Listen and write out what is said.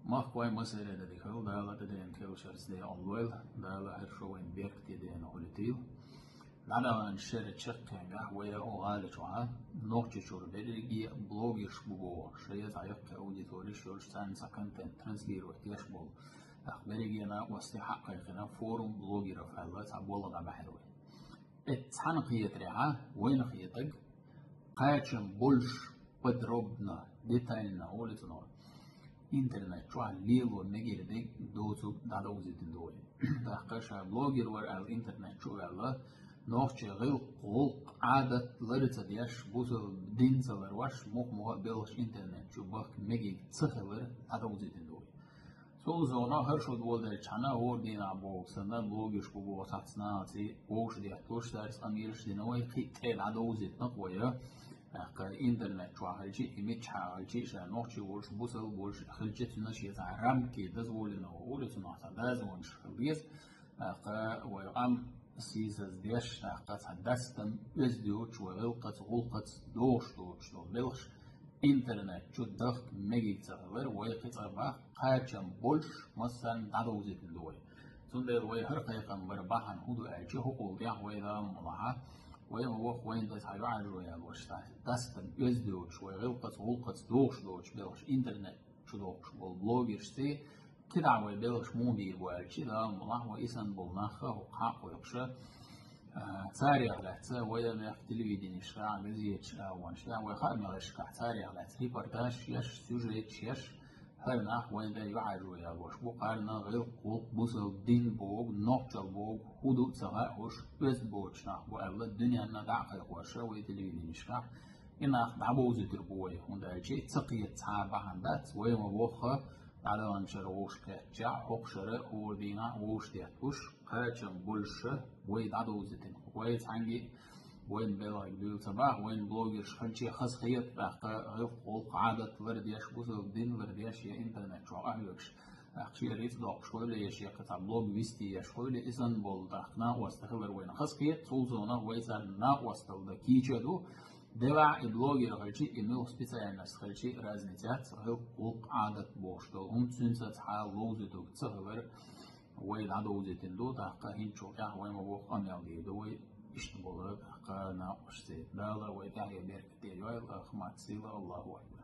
ما قوي مصر ده دخل ده لا تدين كيلو شرس ده أول ده لا هرشوا وين بيرك تدين هولتيل لعنا نشر تشك يعني ويا أو غالي شوها نوع شور بدرجي بلوج يشبوه شيء زعيق أودي توري شور سان سكنت ترانسلير وتيشبو أخباري أنا واستحق يخنا فورم بلوجي رفع الله تعبوا الله بحروي اتحن خيط رعاه وين خيطك قاچم بولش بدربنا ديتايلنا ولتنور internet شو ليلو نجير ديك دوزو دادوزي تندوي تحقيش بلوجر ور الانترنت شو الله نوخش غير قلق عادة لرت دياش بوزل دينزلر واش مو بيلش انترنت شو بخ مجي تسخلر دادوزي تندوي سوزونا هرشو دول در چنا ور دینا بو سنن بلوگش بو واساتنا تي وش دي توش درس اميرش دي نوي قي تل عدوزي نقويا internet شو هالشي إيميج هالشي شان نوعي ورش بوصل ورش خلجت نشيط عرام كي دزول إنه ولت نعطى دازونش خليز ويقام سيزز ديش تحدثتم يزدوش وغلقت دوش دو بلش internet شو دخل ميجي تغير ويقطع بقى قاچم بولش مثلا دادوزيت الدول سندر وي هرقيقا برباحا هدو أعجي حقوق يا ويدا مضاعا ويهو وين ده تايوان رويا وشتا دستن يزدوش ويغلقت دوش بلش انترنت شو دوش والبلوجر سي كده عوي بلش موبي وعجي ده مضاع وإسان بولناخه وقاق ويقشا تاريخ لحظة ويا ما تلفزيون يشرع مزيج وانشلا ويخال ما يشرع تاريخ لحظة ريبورتاج يش سوجيت يش هرنا وين ده يعرض يا وش بقارنا غير قوق بوصل دين بوق نقطة بوق حدود سواء وش بس بوشنا وأغلب الدنيا ندعك وشة وتلفزيون يشرع إن دعوة تربوي هندا شيء تقية تعب عندات ويا مبوخة على أنشر وش كجع حقشرة ودينا وش تياتوش قاچم بولشة ويد عدوزتين ويد عنجي وين بلاك بيل تبع وين بلوجرش خلشي خاص خيط بقى غير قول عادة وردياش بوصل الدين وردياش يا إنترنت شو أهلكش أخشي ريت دوق شوية يش يقطع بلوج ويستي يش شوية إذن بول دخنا واستخبر وين خاص خيط توزونا ويزن نا واستل دكيجة دو دبع البلوجر خلشي إميل سبيسيال ناس خلشي رازنيتات غير قول عادة بوش دو هم تنسى تحال لوزتو تخبر وين عدوزي تندو تحقا هنشو كاه وين مبوخ أميال دي دوي اشتبولك قانا وشتي لا ويدعي بيرك ديوال أخمات سيلا الله أكبر